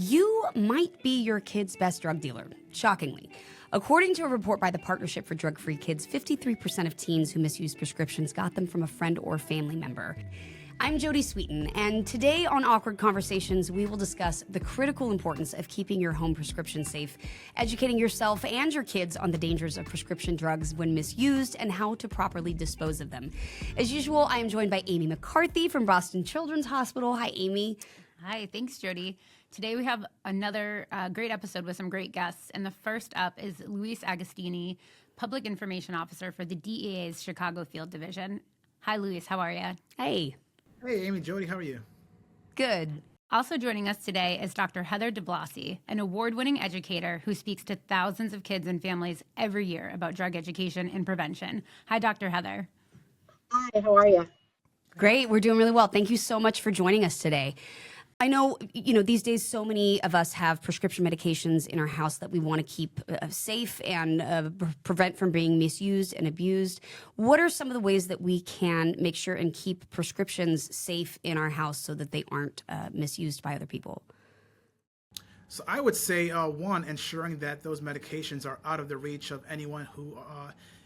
You might be your kid's best drug dealer, shockingly. According to a report by the Partnership for Drug-Free Kids, 53% of teens who misuse prescriptions got them from a friend or family member. I'm Jodie Sweetin, and today on Awkward Conversations, we will discuss the critical importance of keeping your home prescription safe, educating yourself and your kids on the dangers of prescription drugs when misused, and how to properly dispose of them. As usual, I am joined by Amy McCarthy from Boston Children's Hospital. Hi, Amy. Hi, thanks, Jodie. Today we have another great episode with some great guests, and the first up is Luis Agostini, Public Information Officer for the DEA's Chicago Field Division. Hi, Luis. How are you? Hey. Hey, Amy, Jodie, how are you? Good. Also joining us today is Dr. Heather DiBlasi, an award-winning educator who speaks to thousands of kids and families every year about drug education and prevention. Hi, Dr. Heather. Hi, how are you? Great. We're doing really well. Thank you so much for joining us today. I know, these days so many of us have prescription medications in our house that we want to keep safe and prevent from being misused and abused. What are some of the ways that we can make sure and keep prescriptions safe in our house so that they aren't misused by other people? So I would say, one, ensuring that those medications are out of the reach of anyone who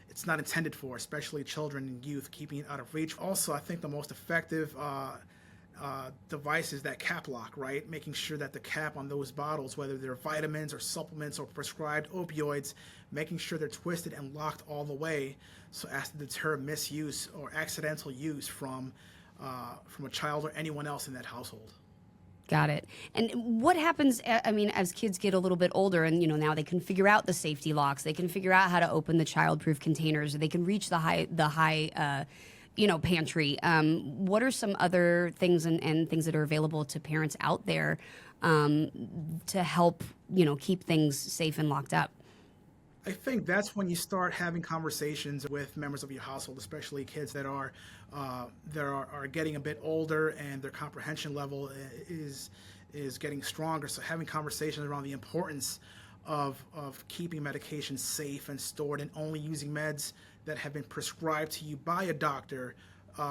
it's not intended for, especially children and youth, keeping it out of reach. Also, I think the most effective device is that cap lock, right? Making sure that the cap on those bottles, whether they're vitamins or supplements or prescribed opioids, making sure they're twisted and locked all the way so as to deter misuse or accidental use from a child or anyone else in that household. Got it. And what happens, as kids get a little bit older and, now they can figure out the safety locks, they can figure out how to open the child-proof containers, they can reach the high pantry. What are some other things and things that are available to parents out there to help, keep things safe and locked up? I think that's when you start having conversations with members of your household, especially kids that are getting a bit older and their comprehension level is getting stronger. So having conversations around the importance of keeping medications safe and stored and only using meds that have been prescribed to you by a doctor,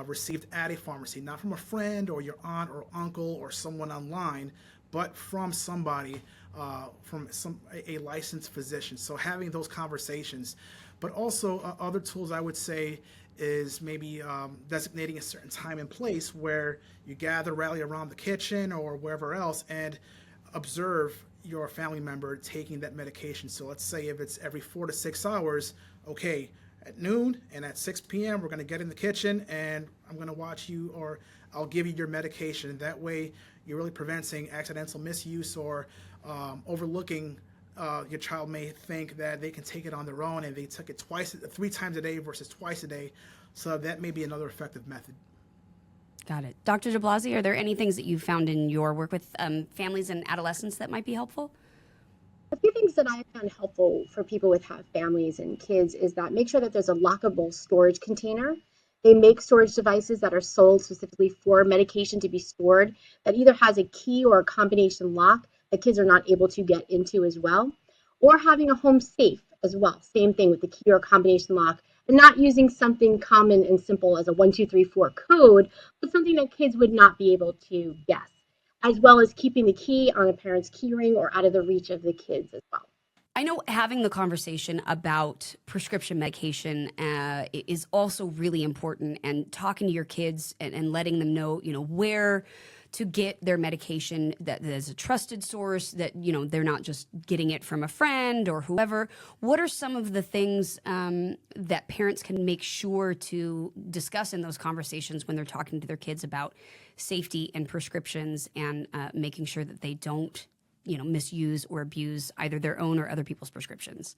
received at a pharmacy, not from a friend or your aunt or uncle or someone online, but from somebody, a licensed physician. So having those conversations, but also other tools I would say is maybe designating a certain time and place where you rally around the kitchen or wherever else and observe your family member taking that medication. So let's say if it's every 4 to 6 hours, okay, at noon and at 6 p.m. we're going to get in the kitchen and I'm going to watch you, or I'll give you your medication. And that way you're really preventing accidental misuse or overlooking. Your child may think that they can take it on their own and they took it 3 times a day versus twice a day. So that may be another effective method. Got it. Dr. DiBlasi, are there any things that you've found in your work with families and adolescents that might be helpful? A few things that I found helpful for people with families and kids is that make sure that there's a lockable storage container. They make storage devices that are sold specifically for medication to be stored that either has a key or a combination lock that kids are not able to get into as well, or having a home safe as well. Same thing with the key or combination lock, and not using something common and simple as a 1, 2, 3, 4 code, but something that kids would not be able to guess, as well as keeping the key on a parent's key ring or out of the reach of the kids as well. I know having the conversation about prescription medication is also really important, and talking to your kids and letting them know, where to get their medication, that there's a trusted source, that, they're not just getting it from a friend or whoever. What are some of the things that parents can make sure to discuss in those conversations when they're talking to their kids about safety and prescriptions and making sure that they don't, misuse or abuse either their own or other people's prescriptions?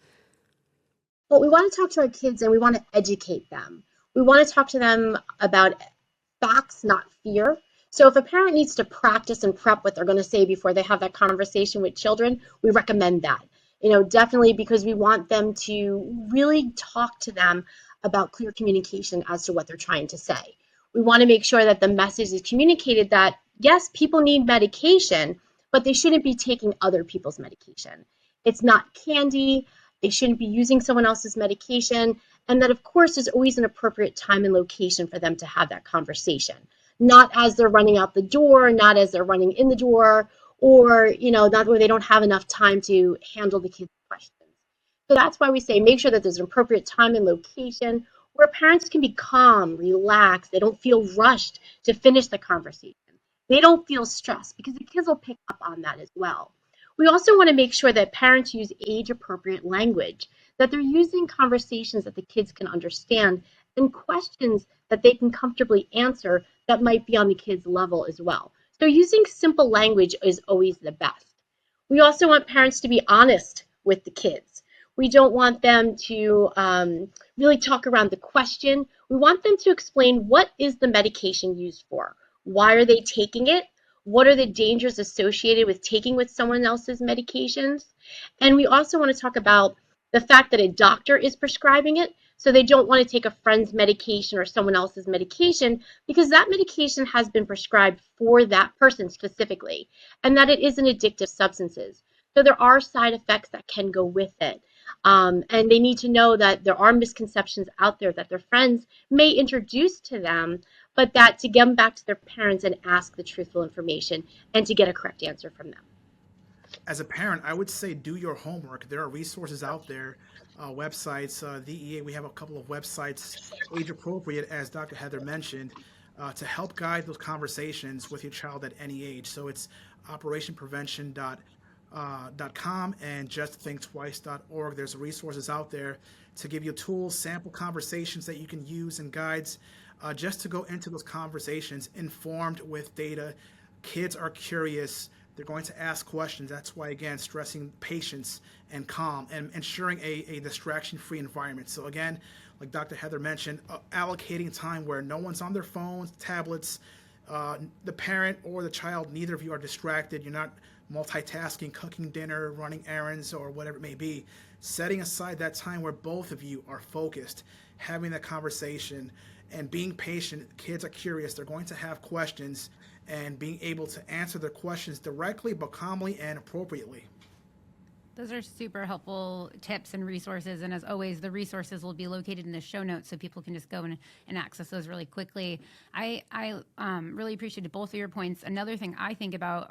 Well, we want to talk to our kids and we want to educate them. We want to talk to them about facts, not fear. So if a parent needs to practice and prep what they're going to say before they have that conversation with children, we recommend that. Definitely, because we want them to really talk to them about clear communication as to what they're trying to say. We want to make sure that the message is communicated that, yes, people need medication, but they shouldn't be taking other people's medication. It's not candy. They shouldn't be using someone else's medication. And that, of course, there's always an appropriate time and location for them to have that conversation. Not as they're running out the door, not as they're running in the door, or, not where they don't have enough time to handle the kids' questions. So that's why we say make sure that there's an appropriate time and location where parents can be calm, relaxed. They don't feel rushed to finish the conversation. They don't feel stressed because the kids will pick up on that as well. We also want to make sure that parents use age appropriate language, that they're using conversations that the kids can understand and questions that they can comfortably answer that might be on the kids' level as well. So using simple language is always the best. We also want parents to be honest with the kids. We don't want them to really talk around the question. We want them to explain what is the medication used for? Why are they taking it? What are the dangers associated with taking with someone else's medications? And we also want to talk about the fact that a doctor is prescribing it. So they don't want to take a friend's medication or someone else's medication because that medication has been prescribed for that person specifically, and that it isn't addictive substances. So there are side effects that can go with it. And they need to know that there are misconceptions out there that their friends may introduce to them, but that to get them back to their parents and ask the truthful information and to get a correct answer from them. As a parent, I would say do your homework. There are resources out there, websites. DEA, we have a couple of websites, age appropriate, as Dr. Heather mentioned, to help guide those conversations with your child at any age. So it's operationprevention.com and justthinktwice.org. There's resources out there to give you tools, sample conversations that you can use and guides just to go into those conversations informed with data. Kids are curious. They're going to ask questions. That's why, again, stressing patience and calm and ensuring a distraction-free environment. So again, like Dr. Heather mentioned, allocating time where no one's on their phones, tablets, the parent or the child, neither of you are distracted. You're not multitasking, cooking dinner, running errands, or whatever it may be. Setting aside that time where both of you are focused, having that conversation, and being patient. Kids are curious. They're going to have questions, and being able to answer their questions directly but calmly and appropriately. Those are super helpful tips and resources. And as always, the resources will be located in the show notes so people can just go and access those really quickly. I really appreciated both of your points. Another thing I think about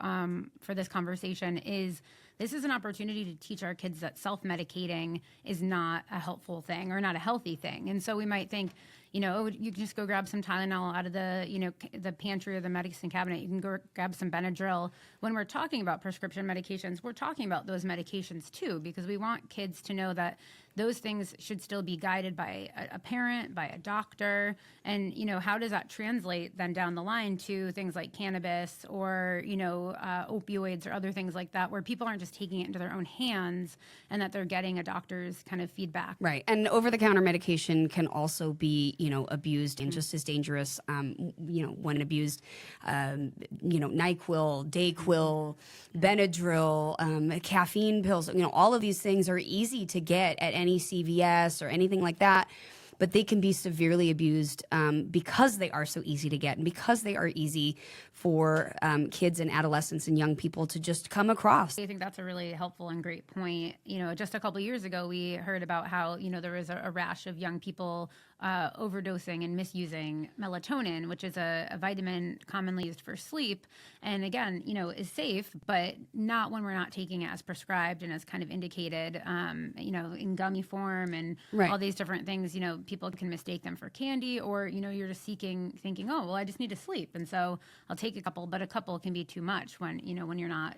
for this conversation is this is an opportunity to teach our kids that self-medicating is not a helpful thing or not a healthy thing. And so we might think, you can just go grab some Tylenol out of the, the pantry or the medicine cabinet. You can go grab some Benadryl. When we're talking about prescription medications, we're talking about those medications too, because we want kids to know that those things should still be guided by a parent, by a doctor. And, how does that translate then down the line to things like cannabis or, opioids or other things like that, where people aren't just taking it into their own hands and that they're getting a doctor's kind of feedback. Right. And over-the-counter medication can also be, abused and just as dangerous, when abused, NyQuil, Dayquil, Benadryl, caffeine pills, all of these things are easy to get at any CVS or anything like that. But they can be severely abused because they are so easy to get and because they are easy for kids and adolescents and young people to just come across. I think that's a really helpful and great point. Just a couple of years ago, we heard about how, there was a rash of young people overdosing and misusing melatonin, which is a vitamin commonly used for sleep. And again, is safe, but not when we're not taking it as prescribed and as kind of indicated, in gummy form and all these different things. People can mistake them for candy, or, you're just thinking, oh, well, I just need to sleep. And so I'll take a couple, but a couple can be too much when you're not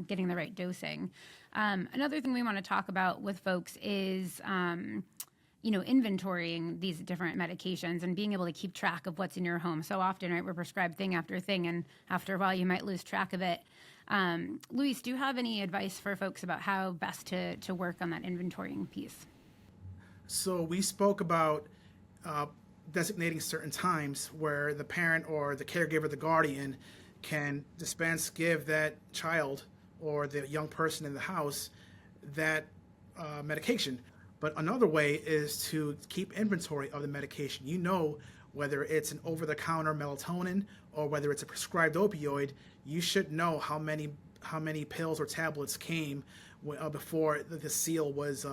getting the right dosing. Another thing we want to talk about with folks is, inventorying these different medications and being able to keep track of what's in your home. So often, right, we're prescribed thing after thing, and after a while, you might lose track of it. Luis, do you have any advice for folks about how best to work on that inventorying piece? So we spoke about designating certain times where the parent or the caregiver, the guardian, can give that child or the young person in the house that medication. But another way is to keep inventory of the medication. Whether it's an over-the-counter melatonin or whether it's a prescribed opioid, you should know how many pills or tablets came before the seal was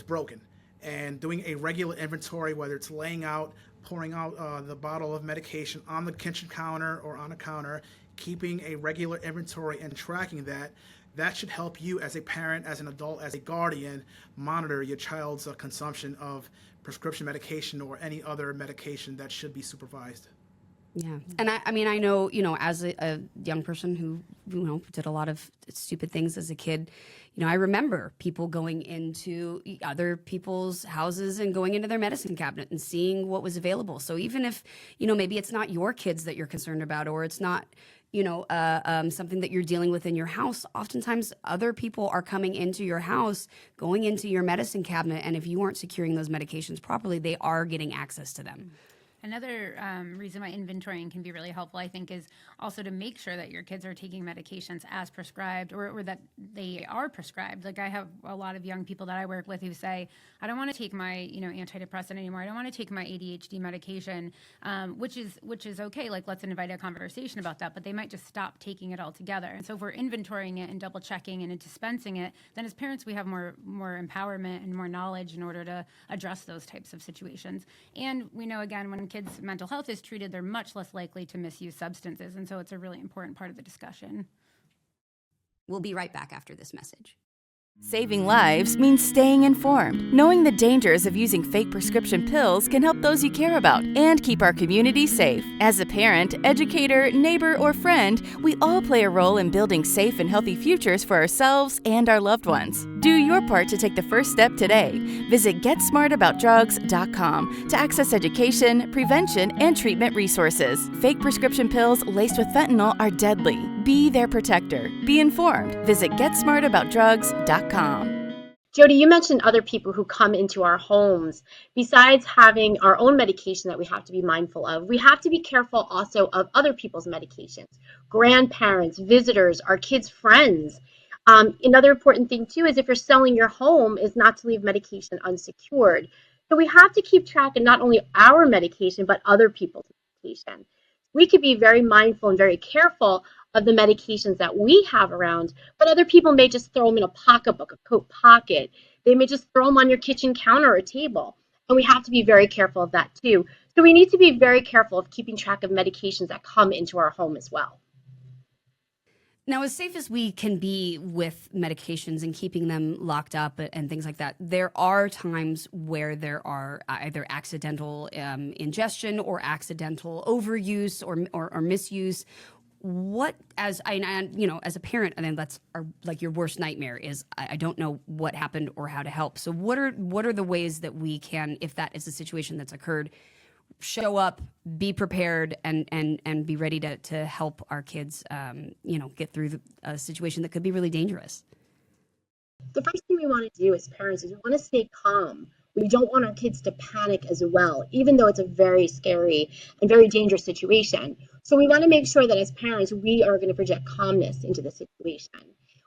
broken. And doing a regular inventory, whether it's pouring out the bottle of medication on the kitchen counter or on a counter, keeping a regular inventory and tracking that should help you as a parent, as an adult, as a guardian, monitor your child's consumption of prescription medication or any other medication that should be supervised. Yeah. And I mean, I know, as a young person who, did a lot of stupid things as a kid, I remember people going into other people's houses and going into their medicine cabinet and seeing what was available. So even if, maybe it's not your kids that you're concerned about, or it's not, something that you're dealing with in your house, oftentimes other people are coming into your house, going into your medicine cabinet, and if you aren't securing those medications properly, they are getting access to them. Another reason why inventorying can be really helpful, I think, is also to make sure that your kids are taking medications as prescribed, or that they are prescribed. Like, I have a lot of young people that I work with who say, I don't want to take my antidepressant anymore. I don't want to take my ADHD medication, which is okay. Like, let's invite a conversation about that. But they might just stop taking it altogether. And so if we're inventorying it and double checking and dispensing it, then as parents we have more empowerment and more knowledge in order to address those types of situations. And we know, again, when kids' mental health is treated, they're much less likely to misuse substances. And so it's a really important part of the discussion. We'll be right back after this message. Saving lives means staying informed. Knowing the dangers of using fake prescription pills can help those you care about and keep our community safe. As a parent, educator, neighbor, or friend, we all play a role in building safe and healthy futures for ourselves and our loved ones. Do your part to take the first step today. Visit GetSmartAboutDrugs.com to access education, prevention, and treatment resources. Fake prescription pills laced with fentanyl are deadly. Be their protector. Be informed. Visit GetSmartAboutDrugs.com. Jodie, you mentioned other people who come into our homes. Besides having our own medication that we have to be mindful of, we have to be careful also of other people's medications, grandparents, visitors, our kids' friends. Another important thing too is if you're selling your home is not to leave medication unsecured. So we have to keep track of not only our medication, but other people's medication. We could be very mindful and very careful of the medications that we have around, but other people may just throw them in a pocketbook, a coat pocket. They may just throw them on your kitchen counter or table. And we have to be very careful of that too. So we need to be very careful of keeping track of medications that come into our home as well. Now, as safe as we can be with medications and keeping them locked up and things like that, there are times where there are either accidental ingestion or accidental overuse or misuse. What, as as a parent, and then that's like your worst nightmare is I don't know what happened or how to help. So what are the ways that we can, if that is a situation that's occurred, show up, be prepared, and be ready to help our kids, get through a situation that could be really dangerous? The first thing we want to do as parents is we want to stay calm. We don't want our kids to panic as well, even though it's a very scary and very dangerous situation. So we want to make sure that as parents, we are going to project calmness into the situation.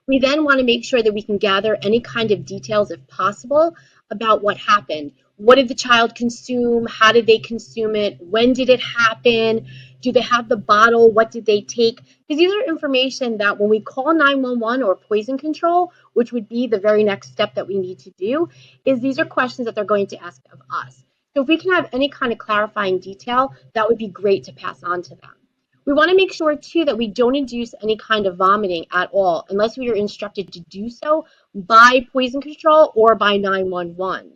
We then want to make sure that we can gather any kind of details, if possible, about what happened. What did the child consume? How did they consume it? When did it happen? Do they have the bottle? What did they take? Because these are information that when we call 911 or poison control, which would be the very next step that we need to do, is these are questions that they're going to ask of us. So if we can have any kind of clarifying detail, that would be great to pass on to them. We want to make sure, too, that we don't induce any kind of vomiting at all, unless we are instructed to do so by poison control or by 911.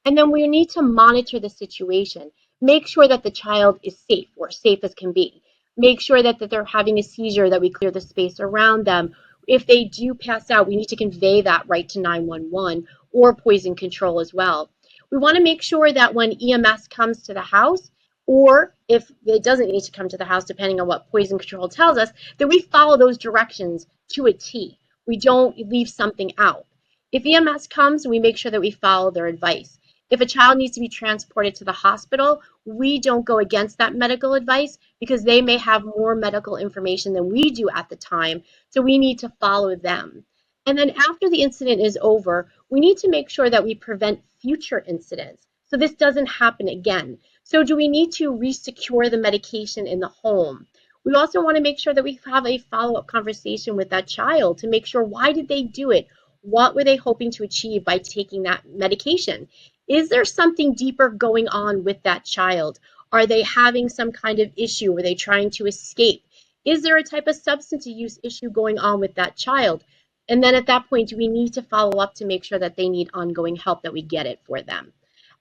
And then we need to monitor the situation. Make sure that the child is safe, or safe as can be. Make sure that they're having a seizure, that we clear the space around them. If they do pass out, we need to convey that right to 911 or poison control as well. We want to make sure that when EMS comes to the house, or if it doesn't need to come to the house, depending on what poison control tells us, that we follow those directions to a T. We don't leave something out. If EMS comes, we make sure that we follow their advice. If a child needs to be transported to the hospital, we don't go against that medical advice because they may have more medical information than we do at the time, so we need to follow them. And then after the incident is over, we need to make sure that we prevent future incidents so this doesn't happen again. So do we need to resecure the medication in the home? We also want to make sure that we have a follow-up conversation with that child to make sure, why did they do it? What were they hoping to achieve by taking that medication? Is there something deeper going on with that child? Are they having some kind of issue? Were they trying to escape? Is there a type of substance use issue going on with that child? And then at that point, do we need to follow up to make sure that they need ongoing help, that we get it for them?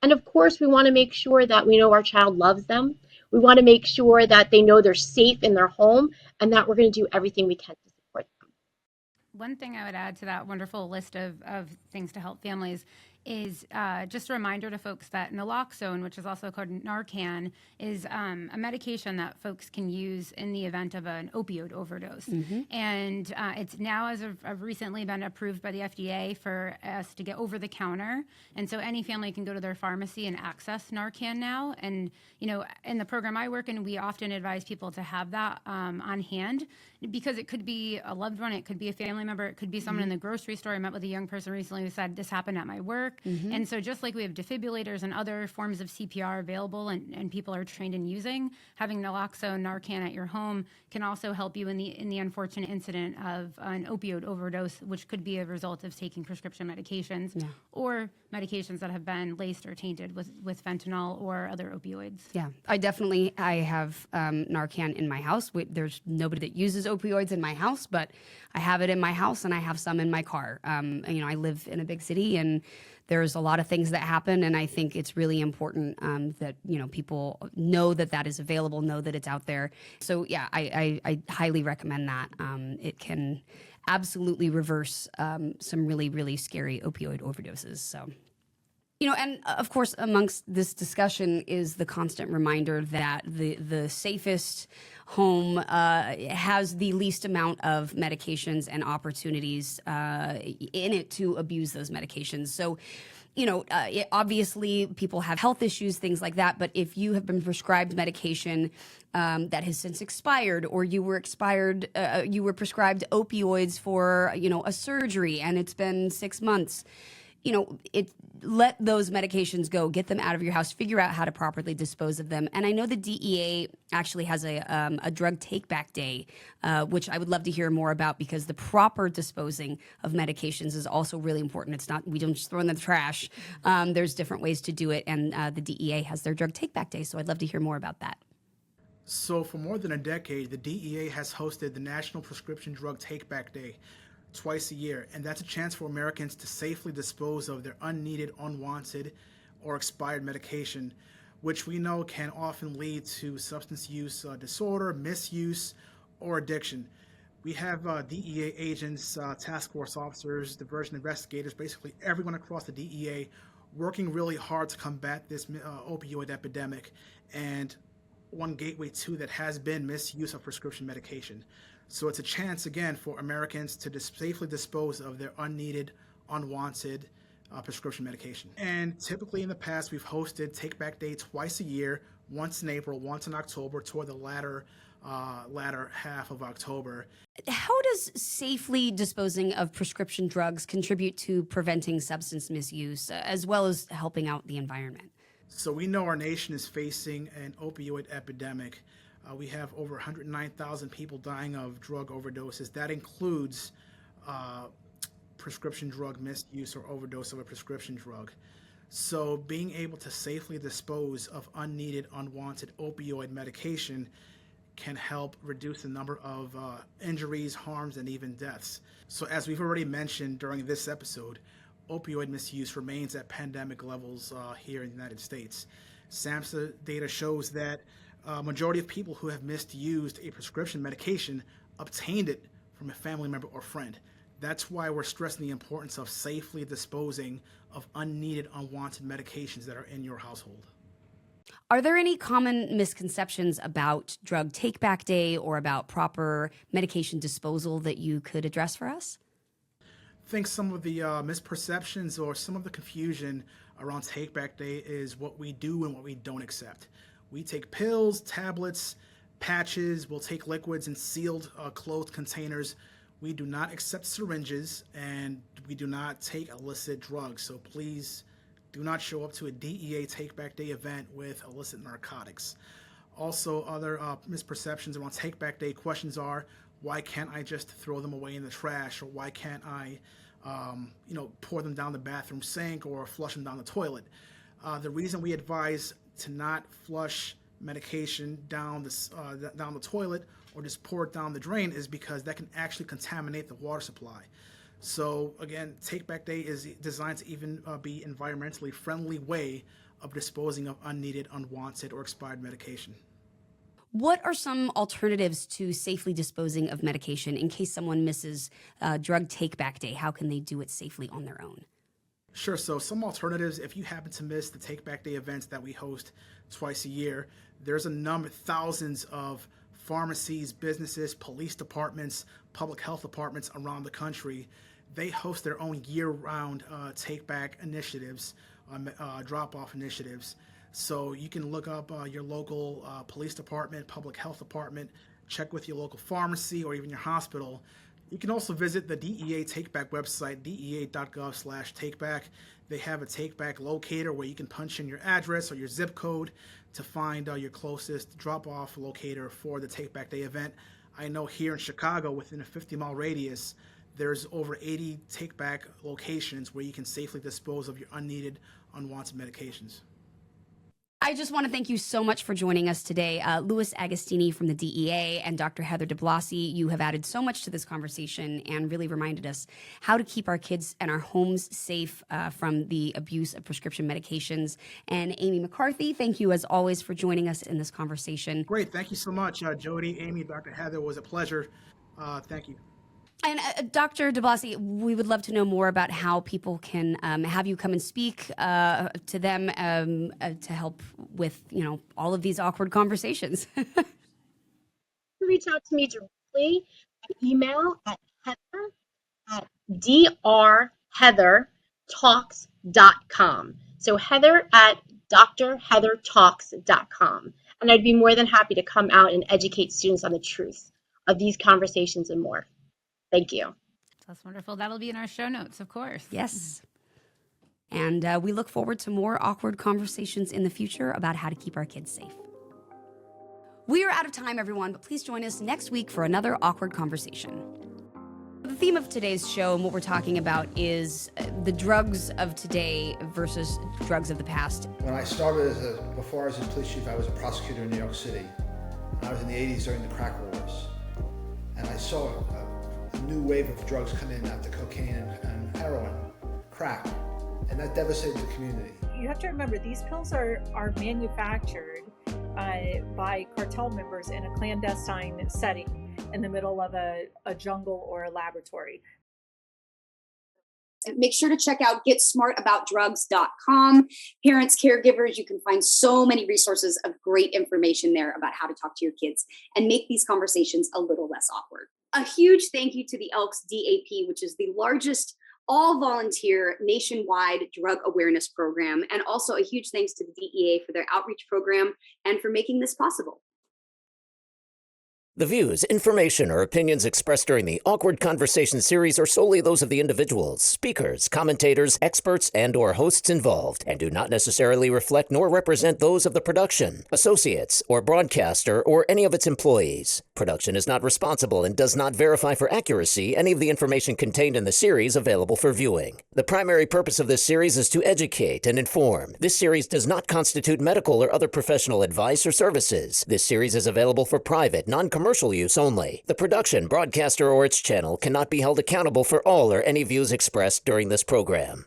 And of course, we want to make sure that we know our child loves them. We want to make sure that they know they're safe in their home and that we're going to do everything we can to support them. One thing I would add to that wonderful list of things to help families is just a reminder to folks that naloxone, which is also called Narcan, is a medication that folks can use in the event of an opioid overdose. And it's now, as of recently, been approved by the FDA for us to get over the counter. And so any family can go to their pharmacy and access Narcan now. And, you know, in the program I work in, we often advise people to have that on hand, because it could be a loved one, it could be a family member, it could be someone in the grocery store. I met with a young person recently who said, this happened at my work. And so just like we have defibrillators and other forms of CPR available and people are trained in using, having naloxone, Narcan at your home can also help you in the unfortunate incident of an opioid overdose, which could be a result of taking prescription medications or medications that have been laced or tainted with fentanyl or other opioids. Yeah, I have Narcan in my house. There's nobody that uses opioids in my house, but I have it in my house and I have some in my car. You know, I live in a big city and there's a lot of things that happen, and I think it's really important that, you know, people know that that is available, know that it's out there. So yeah, I highly recommend that. It can absolutely reverse some really, really scary opioid overdoses. So. You know, and of course, amongst this discussion is the constant reminder that the safest home has the least amount of medications and opportunities in it to abuse those medications. So, you know, obviously people have health issues, things like that. But if you have been prescribed medication that has since expired, or you were prescribed opioids for, you know, a surgery and it's been 6 months, you know, let those medications go, get them out of your house, figure out how to properly dispose of them. And I know the DEA actually has a drug take-back day, which I would love to hear more about, because the proper disposing of medications is also really important. It's not, we don't just throw in the trash. There's different ways to do it, and the DEA has their drug take-back day, so I'd love to hear more about that. So for more than a decade, the DEA has hosted the National Prescription Drug Take-Back Day twice a year, and that's a chance for Americans to safely dispose of their unneeded, unwanted, or expired medication, which we know can often lead to substance use disorder, misuse, or addiction. We have DEA agents, task force officers, diversion investigators, basically everyone across the DEA working really hard to combat this opioid epidemic, and one gateway to that has been misuse of prescription medication. So it's a chance, again, for Americans to safely dispose of their unneeded, unwanted prescription medication. And typically in the past, we've hosted Take Back Day twice a year, once in April, once in October, toward the latter half of October. How does safely disposing of prescription drugs contribute to preventing substance misuse, as well as helping out the environment? So we know our nation is facing an opioid epidemic. We have over 109,000 people dying of drug overdoses. That includes prescription drug misuse or overdose of a prescription drug. So being able to safely dispose of unneeded, unwanted opioid medication can help reduce the number of injuries, harms, and even deaths. So as we've already mentioned during this episode, opioid misuse remains at pandemic levels here in the United States. SAMHSA data shows that majority of people who have misused a prescription medication obtained it from a family member or friend. That's why we're stressing the importance of safely disposing of unneeded, unwanted medications that are in your household. Are there any common misconceptions about Drug Take-Back Day or about proper medication disposal that you could address for us? I think some of the misperceptions or some of the confusion around Take Back Day is what we do and what we don't accept. We take pills, tablets, patches, we'll take liquids in sealed closed containers. We do not accept syringes, and we do not take illicit drugs. So please do not show up to a DEA Take Back Day event with illicit narcotics. Also, other misperceptions around Take Back Day questions are, why can't I just throw them away in the trash? Or why can't I pour them down the bathroom sink or flush them down the toilet? The reason we advise to not flush medication down the toilet or just pour it down the drain is because that can actually contaminate the water supply. So again, Take Back Day is designed to even be environmentally friendly way of disposing of unneeded, unwanted, or expired medication. What are some alternatives to safely disposing of medication in case someone misses Drug Take Back Day? How can they do it safely on their own? Sure. So some alternatives, if you happen to miss the Take Back Day events that we host twice a year, there's a number, thousands of pharmacies, businesses, police departments, public health departments around the country. They host their own year-round take back initiatives, drop-off initiatives. So you can look up your local police department, public health department, check with your local pharmacy or even your hospital. You can also visit the DEA Takeback website, dea.gov/takeback. They have a takeback locator where you can punch in your address or your zip code to find your closest drop-off locator for the Takeback Day event. I know here in Chicago, within a 50-mile radius, there's over 80 take-back locations where you can safely dispose of your unneeded, unwanted medications. I just want to thank you so much for joining us today. Luis Agostini from the DEA and Dr. Heather DiBlasi, you have added so much to this conversation and really reminded us how to keep our kids and our homes safe from the abuse of prescription medications. And Amy McCarthy, thank you as always for joining us in this conversation. Great. Thank you so much, Jodie, Amy, Dr. Heather. It was a pleasure. Thank you. And Dr. DiBlasi, we would love to know more about how people can have you come and speak to them to help with, all of these awkward conversations. Reach out to me directly at email at heather@drheathertalks.com. So heather@drheathertalks.com. And I'd be more than happy to come out and educate students on the truth of these conversations and more. Thank you. That's wonderful. That'll be in our show notes, of course. Yes. And we look forward to more awkward conversations in the future about how to keep our kids safe. We are out of time, everyone, but please join us next week for another awkward conversation. The theme of today's show and what we're talking about is the drugs of today versus drugs of the past. When I started before I was a police chief, I was a prosecutor in New York City. I was in the 80s during the crack wars. And I saw a new wave of drugs come in after cocaine and heroin, crack, and that devastated the community. You have to remember, these pills are manufactured by cartel members in a clandestine setting in the middle of a jungle or a laboratory. Make sure to check out getsmartaboutdrugs.com. Parents, caregivers, you can find so many resources of great information there about how to talk to your kids and make these conversations a little less awkward. A huge thank you to the Elks DAP, which is the largest all-volunteer nationwide drug awareness program, and also a huge thanks to the DEA for their outreach program and for making this possible. The views, information, or opinions expressed during the Awkward Conversation series are solely those of the individuals, speakers, commentators, experts, and/or hosts involved, and do not necessarily reflect nor represent those of the production, associates, or broadcaster, or any of its employees. Production is not responsible and does not verify for accuracy any of the information contained in the series available for viewing. The primary purpose of this series is to educate and inform. This series does not constitute medical or other professional advice or services. This series is available for private, non-commercial use only. The production, broadcaster, or its channel cannot be held accountable for all or any views expressed during this program.